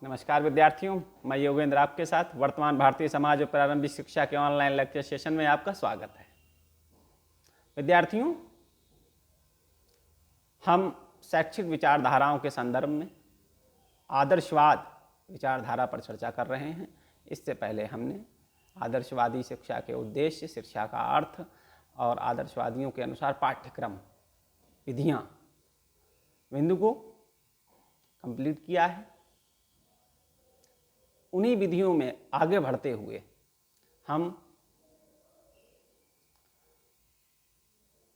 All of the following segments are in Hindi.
नमस्कार विद्यार्थियों, मैं योगेंद्र आपके साथ वर्तमान भारतीय समाज और प्रारंभिक शिक्षा के ऑनलाइन लेक्चर सेशन में आपका स्वागत है। विद्यार्थियों, हम शैक्षिक विचारधाराओं के संदर्भ में आदर्शवाद विचारधारा पर चर्चा कर रहे हैं। इससे पहले हमने आदर्शवादी शिक्षा के उद्देश्य, शिक्षा का अर्थ और आदर्शवादियों के अनुसार पाठ्यक्रम विधियाँ बिंदु को कंप्लीट किया है। उन्हीं विधियों में आगे बढ़ते हुए हम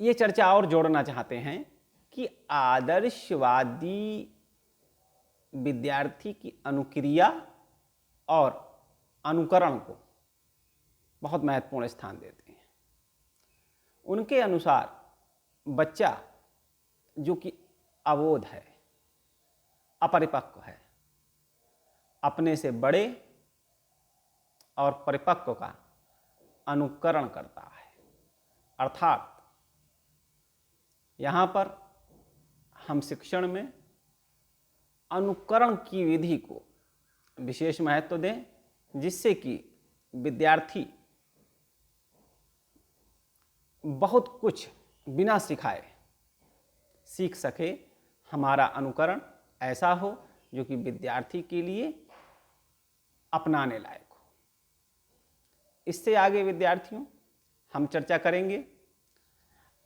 ये चर्चा और जोड़ना चाहते हैं कि आदर्शवादी विद्यार्थी की अनुक्रिया और अनुकरण को बहुत महत्वपूर्ण स्थान देते हैं। उनके अनुसार बच्चा जो कि अबोध है, अपरिपक्व है, अपने से बड़े और परिपक्व का अनुकरण करता है। अर्थात यहाँ पर हम शिक्षण में अनुकरण की विधि को विशेष महत्व दें, जिससे कि विद्यार्थी बहुत कुछ बिना सिखाए सीख सके। हमारा अनुकरण ऐसा हो जो कि विद्यार्थी के लिए अपनाने लायक हो। इससे आगे विद्यार्थियों हम चर्चा करेंगे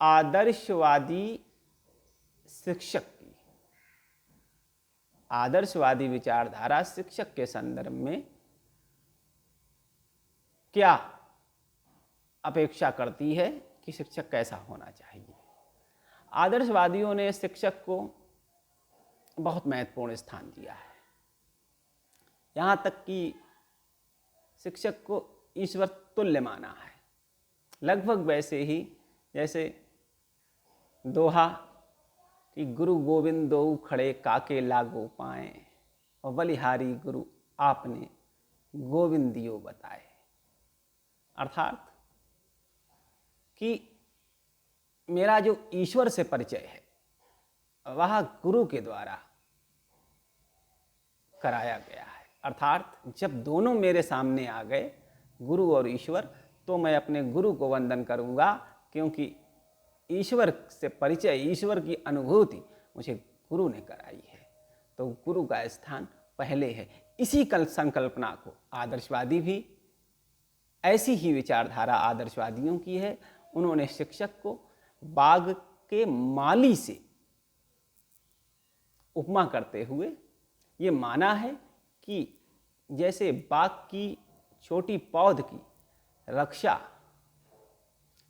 आदर्शवादी शिक्षक की। आदर्शवादी विचारधारा शिक्षक के संदर्भ में क्या अपेक्षा करती है कि शिक्षक कैसा होना चाहिए। आदर्शवादियों ने शिक्षक को बहुत महत्वपूर्ण स्थान दिया है। यहाँ तक कि शिक्षक को ईश्वर तुल्य माना है। लगभग वैसे ही जैसे दोहा कि गुरु गोविंद दोऊ खड़े काके लागो पाए, और बलिहारी गुरु आपने गोविंद दियो बताए। अर्थात कि मेरा जो ईश्वर से परिचय है वह गुरु के द्वारा कराया गया है। अर्थात जब दोनों मेरे सामने आ गए, गुरु और ईश्वर, तो मैं अपने गुरु को वंदन करूंगा, क्योंकि ईश्वर से परिचय, ईश्वर की अनुभूति मुझे गुरु ने कराई है। तो गुरु का स्थान पहले है। इसी संकल्पना को आदर्शवादी भी, ऐसी ही विचारधारा आदर्शवादियों की है। उन्होंने शिक्षक को बाग के माली से उपमा करते हुए ये माना है कि जैसे बाग की छोटी पौध की रक्षा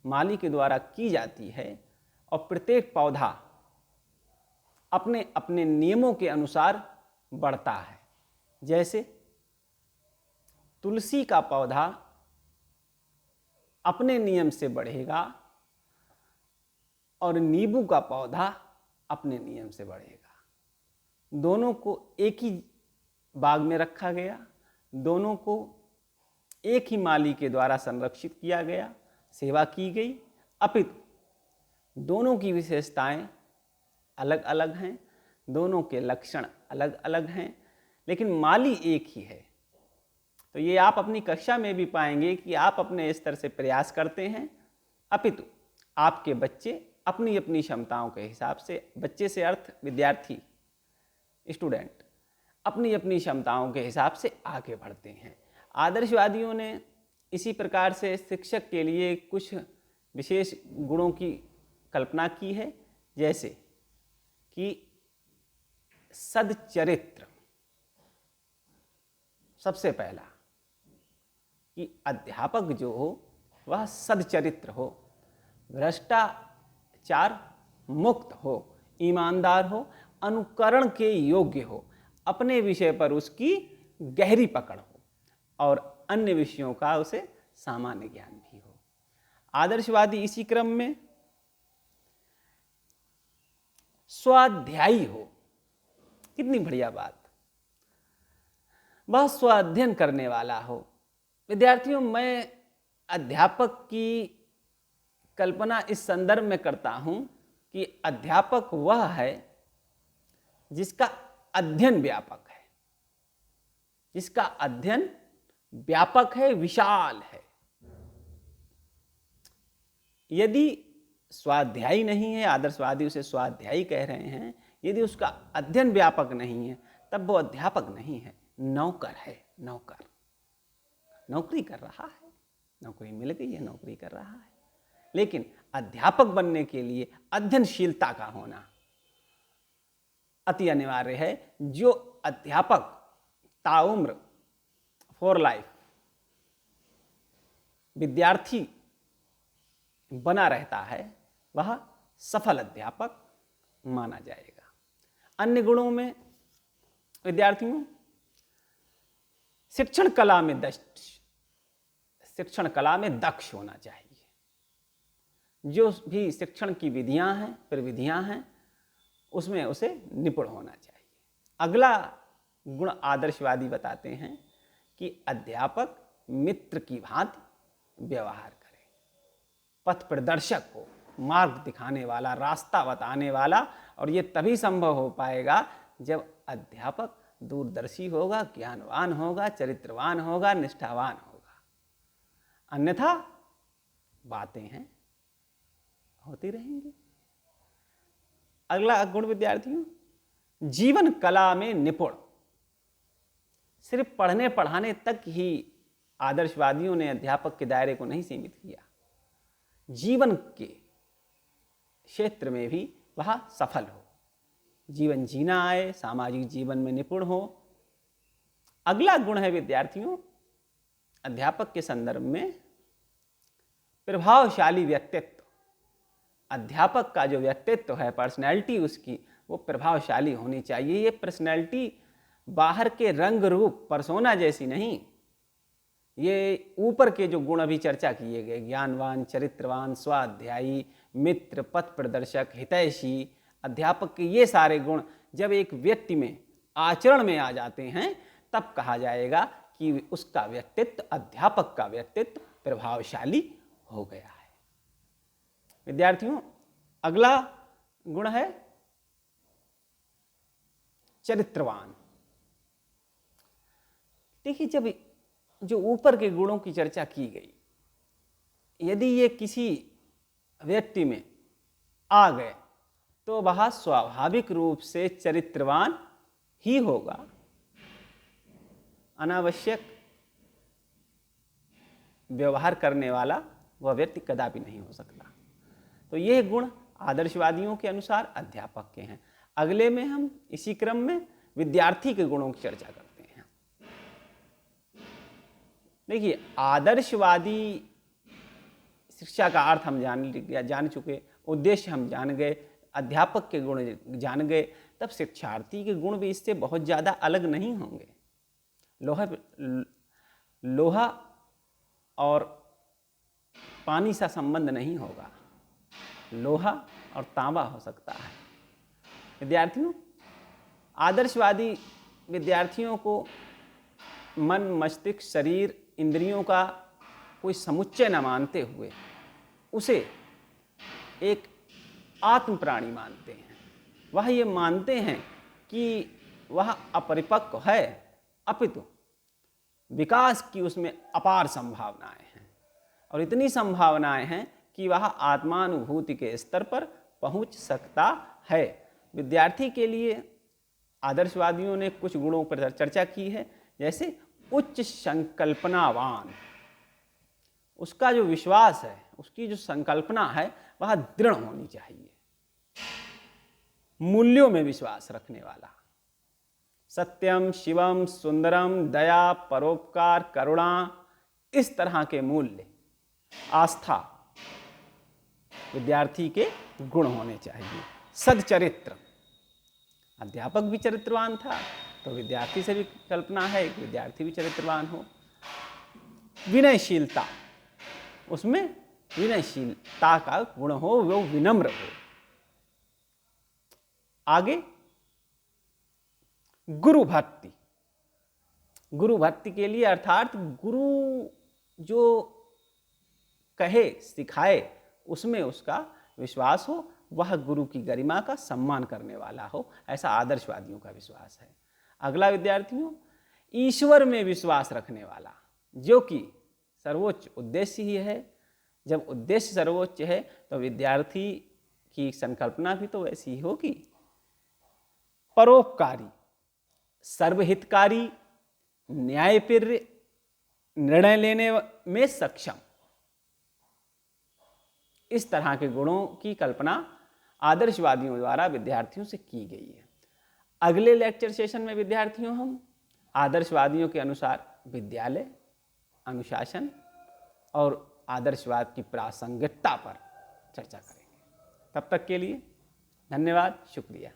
माली के द्वारा की जाती है और प्रत्येक पौधा अपने अपने नियमों के अनुसार बढ़ता है। जैसे तुलसी का पौधा अपने नियम से बढ़ेगा और नींबू का पौधा अपने नियम से बढ़ेगा। दोनों को एक ही बाग में रखा गया, दोनों को एक ही माली के द्वारा संरक्षित किया गया, सेवा की गई, अपितु दोनों की विशेषताएं अलग अलग हैं, दोनों के लक्षण अलग अलग हैं, लेकिन माली एक ही है। तो ये आप अपनी कक्षा में भी पाएंगे कि आप अपने स्तर से प्रयास करते हैं, अपितु आपके बच्चे अपनी अपनी क्षमताओं के हिसाब से, बच्चे से अर्थ विद्यार्थी, स्टूडेंट, अपनी अपनी क्षमताओं के हिसाब से आगे बढ़ते हैं। आदर्शवादियों ने इसी प्रकार से शिक्षक के लिए कुछ विशेष गुणों की कल्पना की है, जैसे कि सदचरित्र। सबसे पहला कि अध्यापक जो हो वह सदचरित्र हो, भ्रष्टाचार मुक्त हो, ईमानदार हो, अनुकरण के योग्य हो, अपने विषय पर उसकी गहरी पकड़ हो और अन्य विषयों का उसे सामान्य ज्ञान भी हो। आदर्शवादी इसी क्रम में स्वाध्यायी हो। कितनी बढ़िया बात, वह स्वाध्ययन करने वाला हो। विद्यार्थियों, मैं अध्यापक की कल्पना इस संदर्भ में करता हूं कि अध्यापक वह है जिसका अध्ययन व्यापक है। जिसका अध्ययन व्यापक है, विशाल है। यदि स्वाध्यायी नहीं है, आदर्शवादी उसे स्वाध्यायी कह रहे हैं, यदि उसका अध्ययन व्यापक नहीं है तब वो अध्यापक नहीं है, नौकर है। नौकर नौकरी कर रहा है, नौकरी मिल गई है, नौकरी कर रहा है। लेकिन अध्यापक बनने के लिए अध्ययनशीलता का होना अति अनिवार्य है। जो अध्यापक ताउम्र फॉर लाइफ विद्यार्थी बना रहता है वह सफल अध्यापक माना जाएगा। अन्य गुणों में विद्यार्थियों शिक्षण कला में दक्ष होना चाहिए। जो भी शिक्षण की विधियां हैं, प्रविधियां हैं, उसमें उसे निपुण होना चाहिए। अगला गुण आदर्शवादी बताते हैं कि अध्यापक मित्र की भांति व्यवहार करे, पथ प्रदर्शक हो, मार्ग दिखाने वाला, रास्ता बताने वाला। और ये तभी संभव हो पाएगा जब अध्यापक दूरदर्शी होगा, ज्ञानवान होगा, चरित्रवान होगा, निष्ठावान होगा। अन्यथा बातें हैं होती रहेंगी। अगला गुण विद्यार्थियों, जीवन कला में निपुण। सिर्फ पढ़ने पढ़ाने तक ही आदर्शवादियों ने अध्यापक के दायरे को नहीं सीमित किया, जीवन के क्षेत्र में भी वह सफल हो, जीवन जीना आए, सामाजिक जीवन में निपुण हो। अगला गुण है विद्यार्थियों अध्यापक के संदर्भ में प्रभावशाली व्यक्तित्व। अध्यापक का जो व्यक्तित्व है, पर्सनैलिटी उसकी, वो प्रभावशाली होनी चाहिए। ये पर्सनैलिटी बाहर के रंग रूप परसोना जैसी नहीं, ये ऊपर के जो गुण अभी चर्चा किए गए, ज्ञानवान, चरित्रवान, स्वाध्यायी, मित्र, पथ प्रदर्शक, हितैषी, अध्यापक के ये सारे गुण जब एक व्यक्ति में आचरण में आ जाते हैं तब कहा जाएगा कि उसका व्यक्तित्व, अध्यापक का व्यक्तित्व प्रभावशाली हो गया है। विद्यार्थियों अगला गुण है चरित्रवान। देखिए, जब जो ऊपर के गुणों की चर्चा की गई, यदि ये किसी व्यक्ति में आ गए तो वह स्वाभाविक रूप से चरित्रवान ही होगा। अनावश्यक व्यवहार करने वाला वह व्यक्ति कदापि नहीं हो सकता। तो यह गुण आदर्शवादियों के अनुसार अध्यापक के हैं। अगले में हम इसी क्रम में विद्यार्थी के गुणों की चर्चा करते हैं। देखिए, आदर्शवादी शिक्षा का अर्थ हम जान चुके, उद्देश्य हम जान गए, अध्यापक के गुण जान गए, तब शिक्षार्थी के गुण भी इससे बहुत ज़्यादा अलग नहीं होंगे। लोहा और पानी सा संबंध नहीं होगा, लोहा और तांबा हो सकता है। विद्यार्थियों, आदर्शवादी विद्यार्थियों को मन, मस्तिष्क, शरीर, इंद्रियों का कोई समुच्चय न मानते हुए उसे एक आत्म प्राणी मानते हैं। वह ये मानते हैं कि वह अपरिपक्व है, अपितु विकास की उसमें अपार संभावनाएं हैं, और इतनी संभावनाएं हैं कि वह आत्मानुभूति के स्तर पर पहुंच सकता है। विद्यार्थी के लिए आदर्शवादियों ने कुछ गुणों पर चर्चा की है, जैसे उच्च संकल्पनावान। उसका जो विश्वास है, उसकी जो संकल्पना है वह दृढ़ होनी चाहिए। मूल्यों में विश्वास रखने वाला, सत्यम, शिवम, सुंदरम, दया, परोपकार, करुणा, इस तरह के मूल्य, आस्था विद्यार्थी के गुण होने चाहिए। सदचरित्र, अध्यापक भी चरित्रवान था तो विद्यार्थी से भी कल्पना है कि विद्यार्थी भी चरित्रवान हो। विनयशीलता, उसमें विनयशीलता का गुण हो, वो विनम्र हो। आगे गुरु भक्ति। गुरु भक्ति के लिए अर्थात गुरु जो कहे, सिखाए, उसमें उसका विश्वास हो, वह गुरु की गरिमा का सम्मान करने वाला हो, ऐसा आदर्शवादियों का विश्वास है। अगला विद्यार्थियों, ईश्वर में विश्वास रखने वाला, जो कि सर्वोच्च उद्देश्य ही है। जब उद्देश्य सर्वोच्च है तो विद्यार्थी की संकल्पना भी तो वैसी ही होगी। परोपकारी, सर्वहितकारी, न्यायप्रिय, निर्णय लेने में सक्षम, इस तरह के गुणों की कल्पना आदर्शवादियों द्वारा विद्यार्थियों से की गई है। अगले लेक्चर सेशन में विद्यार्थियों हम आदर्शवादियों के अनुसार विद्यालय, अनुशासन और आदर्शवाद की प्रासंगिकता पर चर्चा करेंगे। तब तक के लिए धन्यवाद, शुक्रिया।